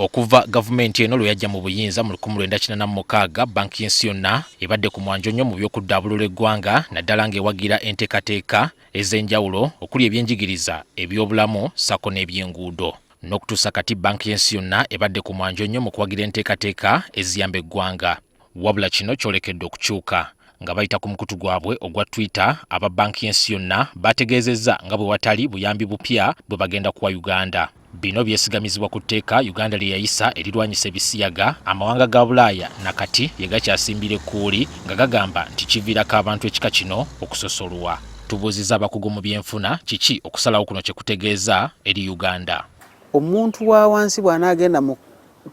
Okuva gavumenti eno lwe yajja mu buyinza mu 1996 banki yensi yonna ebadde ku mwanjo nnyo mu by'okuddabulula eggwanga naddala ng'ewagira enteekateeka ez'enjawulo okuli ebyenjigiriza, ebyobulamu sako n'ebyenguudo. N'okutuusa kati banki yensi yonna ebadde ku mwanjo nnyo mu kuwagira enteekateeka eziyamba eggwanga. Wabula kino kyolekedde okukyuka nga bayita ku mukutu gwabwe ogwa Twitter, aba banki yensi yonna bategeezezza nga bwe watali buyambi bupya bwe bagenda kuwa Uganda. Bino byesigamizibwa ku tteeka Uganda lye yayisa erirwanyisa ebisiyaga, amawanga ga Bulaaya nakati bye gakyasimbira ekkuuli nga gagamba nti kiviirako abantu ekika kino okusosolwa. Tubuuzizza abakugu mu byenfuna kiki okusalawo kuno kyekutegeeza eri Uganda. Omuntu wa wansi bw'anaagenda mu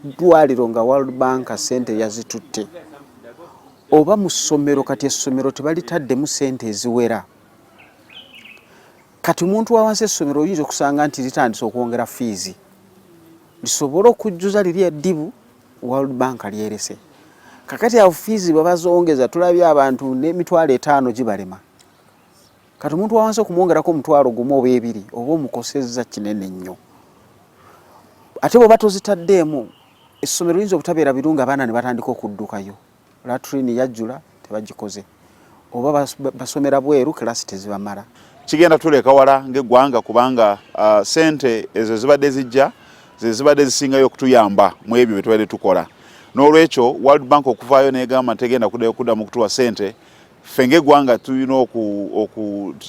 ddwaliro nga World Bank ssente yazitutte, oba mu ssomero kati essomero tebalitaddemu ssente eziwera. Kati omuntu wa wansi essomero oyinza okusanga nti litandise okwongera fiizi lisobole okujjuza liri eddibu World Bank lyerese. Kakati awo fiizi bwe bazongeza tulabye abantu n'emitwalo 5 gibalema. Kati omuntu wa wansi okumwongerako omutwalo gumu oba ebiri oba omukosezza kinene nnyo. Ate bwe batozitaddeemu essomero liyinza obutabeera birungi, abaana ne batandika okuddukayo. Latrini yajjula tebagikoze, oba basomera bweru kilasi tezibamala. Kigenda tuleka wala ng'eggwanga kubanga sente ezo zibadde zijja zibadde zisingayo okutuyamba mu ebyo bye tubadde tukola. N'olwekyo World Bank okuvaayo n'egamba tegenda kuddayo mu kutuwa sente, ffe ng'eggwanga tulina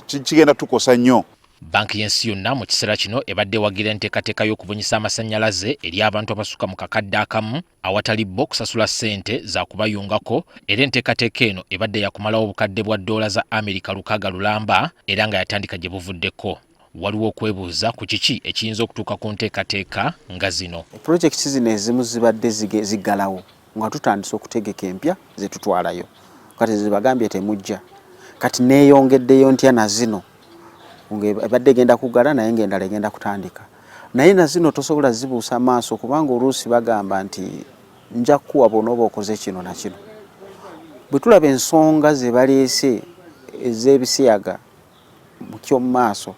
kigenda tukosa nnyo. Banki yensi yonna mu kiseera kino ebadde wagira enteekateeka y'okubunyisa amasannyalaze eri abantu abasuka mu kakadde akamu awatali bo kusasula ssente za kubayungako, era enteekateeka eno ebadde yakumalawo obukadde bwa $6 za Amerika 600 lulamba era nga yatandika gye buvuddeko. Waliwo okwebuuza ku kiki ekiyinza okutuuka ku nteekateeka nga zino. Projekiti zino ezimu zibadde ziggalawo nga tutandise okutegeka empya ze tutwalayo. Kati zibagambye temujja. Kati neeyongeddeyo ntya na zino. Ebadde egenda kuggala naye ng'endala egenda kutandika. Naye na zino tosobola zibuusa maaso kubanga oluusi bagamba nti nja kukuwa bw'onooba okoze kino na kino. Bwe tulaba ensonga ze baleese ez'ebisiyaga mu ky'omu maaso,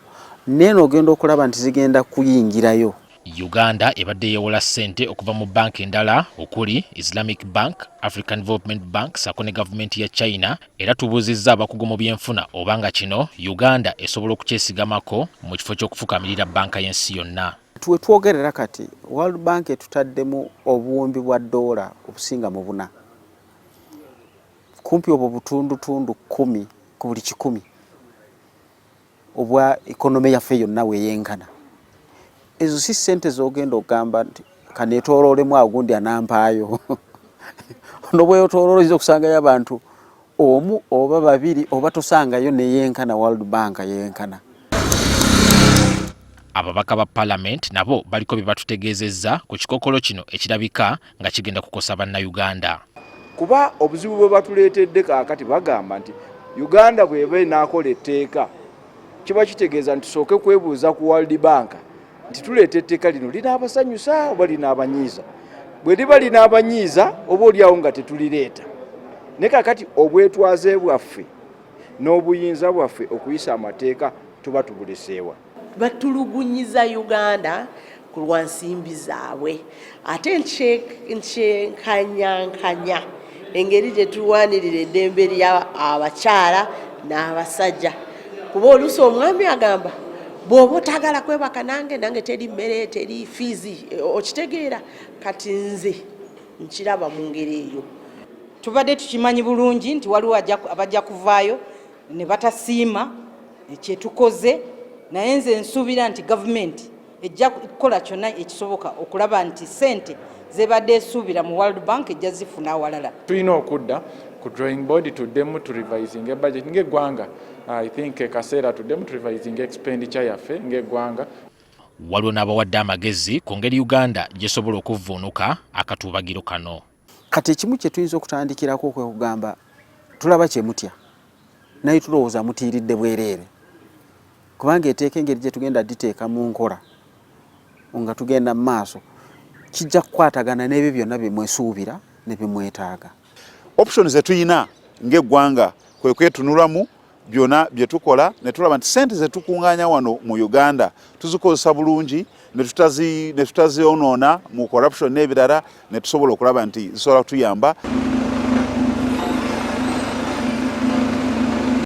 neeno ogenda okulaba nti zigenda kuyingirayo. Uganda ebadde yeewola ssente okuva mu banka endala okuli Islamic Bank, African Development Bank sako ne gavumenti ya China, era tubuuzizza abakugu mu byenfuna obanga kino Uganda esobola okukyesigamako mu kifo ky'okufukamirira banka yensi yonna. Tuwe twogerera kati World Bank etutaddemu obuwumbi bwa $1 obusinga mu 4. Kumpi obwo butundutundu 10 ku buli 100 obwa ekonomi yaffe yonna weeyenkana. Ezo si ssente z'ogenda okugamba nti kaneetooloolemu agundi anampaayo. Ono bw'otooloola oyinza okusangayo abantu omu oba babiri oba tosangayo neyenkana World Bank yenkana. Ababaka ba Parliament nabo baliko bye batutegeezezza ku kikokolo kino ekirabika nga kigenda kukosa bannayuganda. Kuba obuzibu bwe batuleetedde kaakati bagamba nti Uganda bw'eba enaakola etteeka kiba kitegeeza nti tusooke kwebuuza ku World Bank nti tuleeta etteeka lino linaabasanyusa oba linaabanyiiza. Bwe liba linaabanyiiza oba oliawo nga tetulireeta. Ne kaakati obwetwaze bwaffe n'obuyinza bwaffe okuyisa amateeka tuba tubuleseewa. Batulugunyiza Uganda ku lwa nsimbi zaabwe ate nkyenkanya engeri gye tulwanirira eddembe ly'abakyala n'abasajja. Kuba oluusi omwami agamba bw'oba otagala kwebaka nange teri mmere teri fiizi okitegeera. Kati nze nkiraba mu ngeri eyo. Tubadde tukimanyi bulungi nti waliwo abajja kuvaayo ne batasiima kyetukoze, naye nze nsuubira nti gavumenti ejja kukola kyonna ekisoboka okulaba nti ssente zebadde esuubira mu World Bank ejja zifuna awalala. Tulina okudda ku drawing board tuddemu tu revising a budget ng'eggwanga. I think kaseera tuddemu tu revising expenditure yaffe ng'eggwanga. Waliwo n'abawadde amagezi ku ngeri Uganda gyesobola okuvvuunuka akatuubagiro kano. Kati ekimu kye tuyinza okutandikirako kwe kugamba tulaba kye mutya naye tulowooza mutiiridde bwereere. Kubanga etteeka engeri gye tugenda diteeka mu nkola nga tugenda mu maaso kijja kukwatagana n'ebyo byonna bye mwesuubira ne bye mwetaaga. Options ze tuyina ng'eggwanga kwe kwetunulamu byonna bye tukola ne tulaba nti ssente ze tukuŋŋaanya wano mu Uganda tuzikozesa bulungi ne tutazionoona mu corruption n'ebirala ne tusobola okulaba nti zisobola kutuyamba.